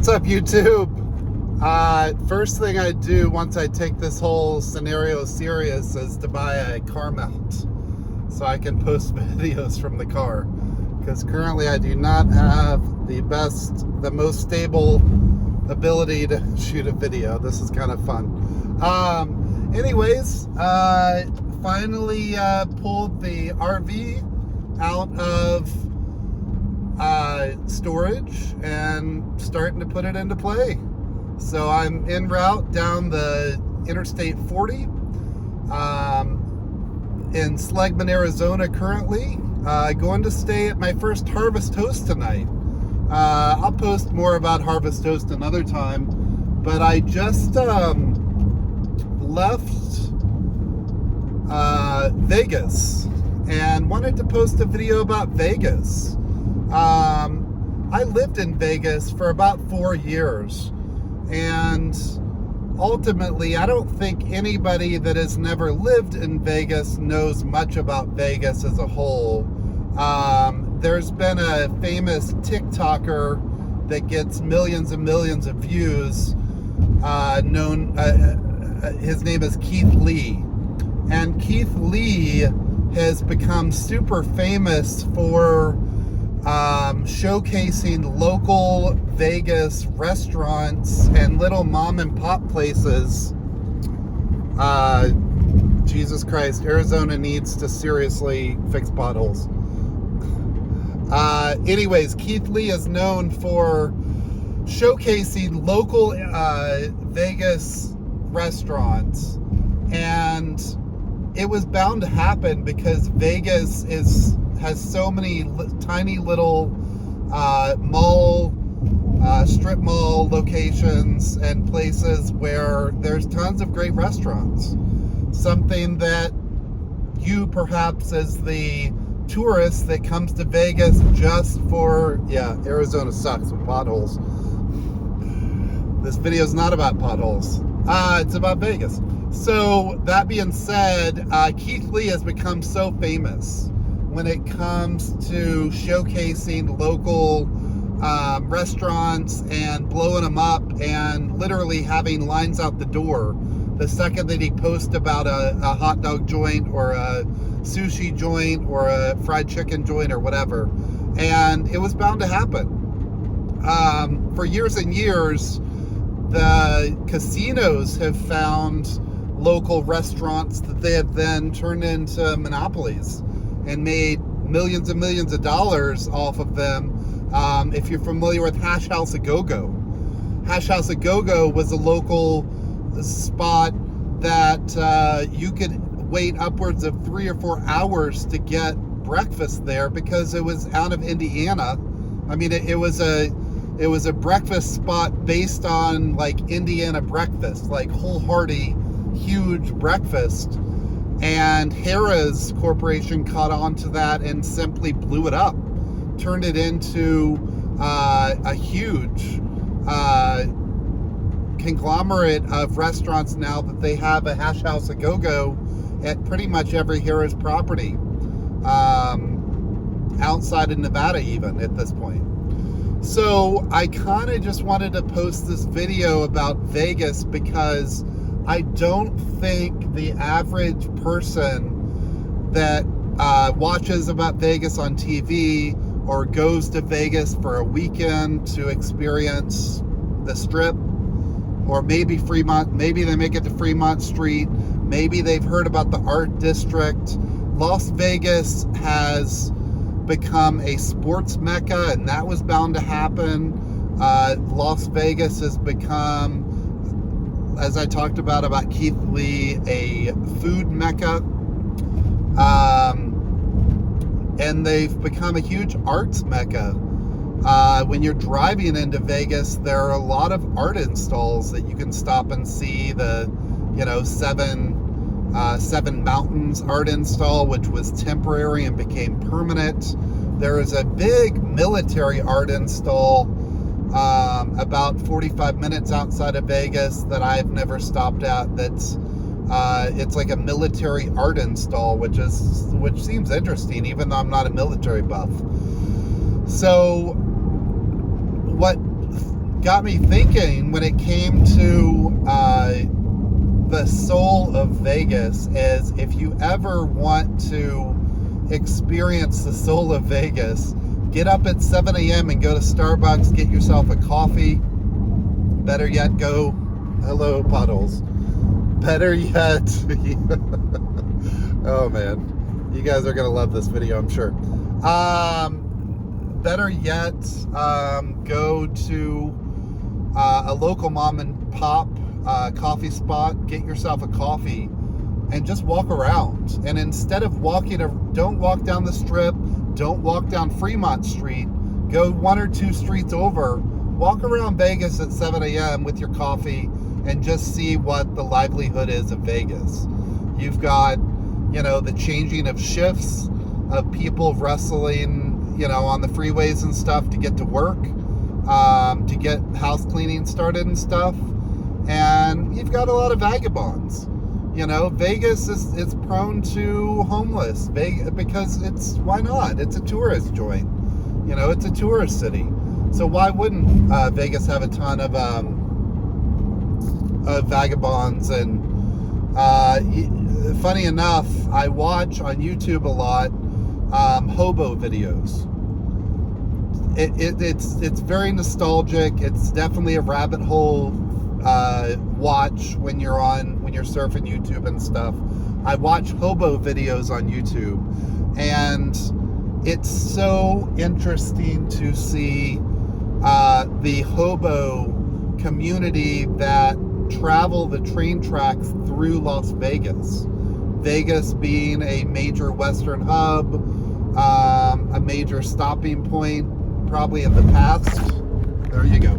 What's up, YouTube? First thing I do once I take this whole scenario serious is to buy a car mount so I can post videos from the car, because currently I do not have the most stable ability to shoot a video. This is kind of fun. Anyways, finally pulled the RV out of storage and starting to put it into play. So I'm en route down the Interstate 40 in Schlegman, Arizona currently. Going to stay at my first Harvest Toast tonight. I'll post more about Harvest Toast another time, but I just left Vegas and wanted to post a video about Vegas. I lived in Vegas for about 4 years, and ultimately I don't think anybody that has never lived in Vegas knows much about Vegas as a whole. There's been a famous TikToker that gets millions and millions of views, his name is Keith Lee, and Keith Lee has become super famous for showcasing local Vegas restaurants and little mom and pop places. Jesus Christ, Arizona needs to seriously fix potholes. Anyways, Keith Lee is known for showcasing local Vegas restaurants, and it was bound to happen because Vegas has so many tiny little strip mall locations and places where there's tons of great restaurants. Something that you, perhaps as the tourist that comes to Vegas just for, Arizona sucks with potholes. This video is not about potholes. It's about Vegas. So that being said, Keith Lee has become so famous when it comes to showcasing local restaurants and blowing them up and literally having lines out the door the second that he posts about a hot dog joint or a sushi joint or a fried chicken joint or whatever. And it was bound to happen. For years and years, the casinos have found local restaurants that they have then turned into monopolies and made millions and millions of dollars off of them. If you're familiar with Hash House A Go-Go, Hash House A Go-Go was a local spot that you could wait upwards of 3 or 4 hours to get breakfast there because it was out of Indiana. I mean, it was a breakfast spot based on like Indiana breakfast, like wholehearted, huge breakfast. And Harrah's Corporation caught on to that and simply blew it up, turned it into a huge conglomerate of restaurants now that they have a Hash House A Go-Go at pretty much every Harrah's property, outside of Nevada even at this point. So I kind of just wanted to post this video about Vegas because I don't think the average person that watches about Vegas on TV or goes to Vegas for a weekend to experience the Strip, or maybe Fremont, maybe they make it to Fremont Street, maybe they've heard about the Art District. Las Vegas has become a sports mecca, and that was bound to happen. Las Vegas has become, as I talked about Keith Lee, a food mecca. And they've become a huge arts mecca. When you're driving into Vegas, there are a lot of art installs that you can stop and see. The, Seven Mountains art install, which was temporary and became permanent. There is a big military art install about 45 minutes outside of Vegas that I've never stopped at. That's it's like a military art install, which seems interesting, even though I'm not a military buff. So what got me thinking when it came to the soul of Vegas is if you ever want to experience the soul of Vegas, get up at 7 a.m. and go to Starbucks, get yourself a coffee. Better yet, go, hello, puddles. Better yet, oh man, you guys are going to love this video, I'm sure. Better yet, go to a local mom and pop coffee spot, get yourself a coffee, and just walk around. And instead of don't walk down the Strip, don't walk down Fremont Street, go 1 or 2 streets over, walk around Vegas at 7 a.m. with your coffee and just see what the livelihood is of Vegas. You've got, the changing of shifts of people wrestling, on the freeways and stuff to get to work, to get house cleaning started and stuff. And you've got a lot of vagabonds. Vegas is prone to homeless because why not? It's a tourist joint. It's a tourist city. So why wouldn't Vegas have a ton of vagabonds? And funny enough, I watch on YouTube a lot hobo videos. It's very nostalgic. It's definitely a rabbit hole watch when you're surfing YouTube and stuff. I watch hobo videos on YouTube, and it's so interesting to see the hobo community that travel the train tracks through Las Vegas. Vegas being a major Western hub, a major stopping point, probably in the past. There you go.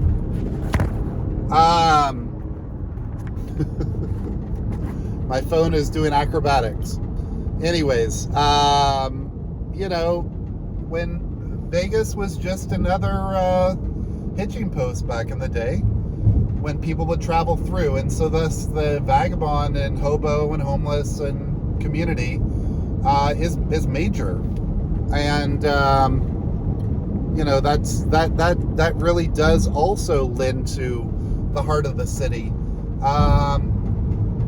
My phone is doing acrobatics. Anyways, when Vegas was just another hitching post back in the day, when people would travel through, and so thus the vagabond and hobo and homeless and community is major, and that really does also lend to the heart of the city.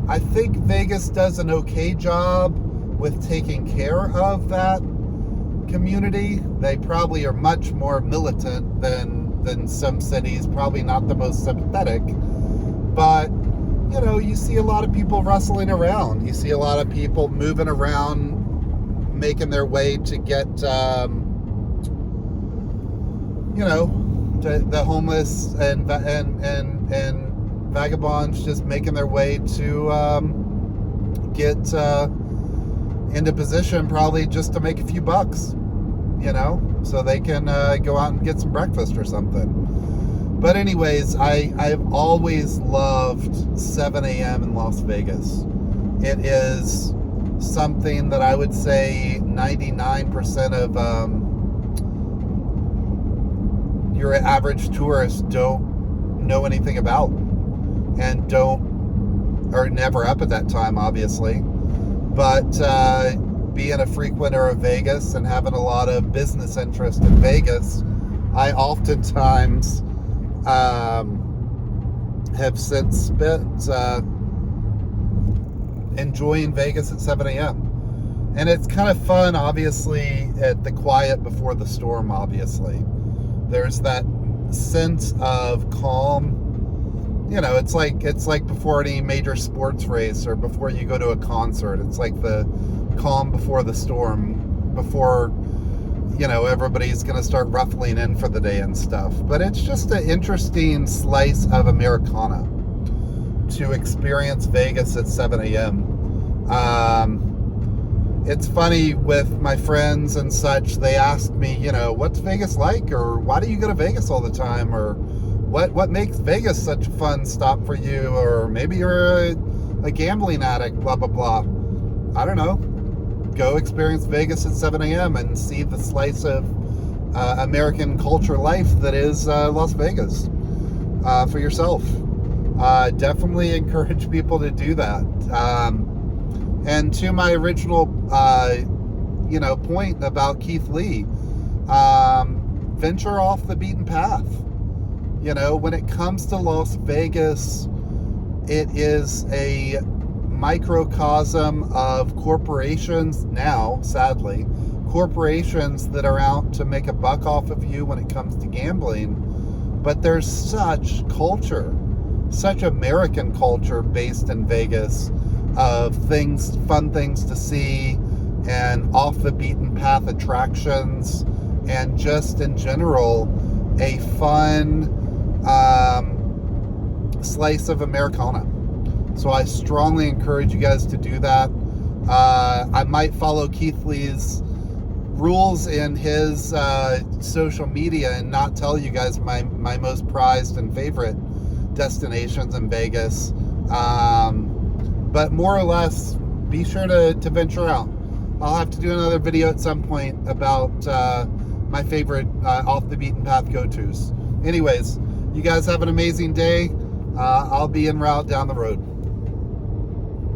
I think Vegas does an okay job with taking care of that community. They probably are much more militant than some cities, probably not the most sympathetic, but you see a lot of people rustling around. You see a lot of people moving around, making their way to get the homeless and vagabonds just making their way to get into position, probably just to make a few bucks, so they can go out and get some breakfast or something. But anyways, I've always loved 7 a.m. in Las Vegas. It is something that I would say 99% of your average tourists don't know anything about, and are never up at that time, obviously. But being a frequenter of Vegas and having a lot of business interest in Vegas, I oftentimes have since spent enjoying Vegas at 7 a.m. And it's kind of fun, obviously, at the quiet before the storm, obviously. There's that sense of calm. It's like before any major sports race or before you go to a concert. It's like the calm before the storm, before everybody's going to start ruffling in for the day and stuff. But it's just an interesting slice of Americana to experience Vegas at 7 a.m. It's funny with my friends and such. They ask me, what's Vegas like, or why do you go to Vegas all the time, or what makes Vegas such a fun stop for you, or maybe you're a gambling addict, blah, blah, blah. I don't know. Go experience Vegas at 7 a.m. and see the slice of American culture life that is Las Vegas for yourself. Definitely encourage people to do that. And to my original, point about Keith Lee, venture off the beaten path. You know, when it comes to Las Vegas, it is a microcosm of corporations now, sadly, corporations that are out to make a buck off of you when it comes to gambling. But there's such culture, such American culture based in Vegas of things, fun things to see, and off the beaten path attractions, and just in general, a fun slice of Americana. So I strongly encourage you guys to do that. I might follow Keith Lee's rules in his social media and not tell you guys my most prized and favorite destinations in Vegas. But more or less, be sure to venture out. I'll have to do another video at some point about my favorite off the beaten path go-tos. Anyways, you guys have an amazing day. I'll be en route down the road.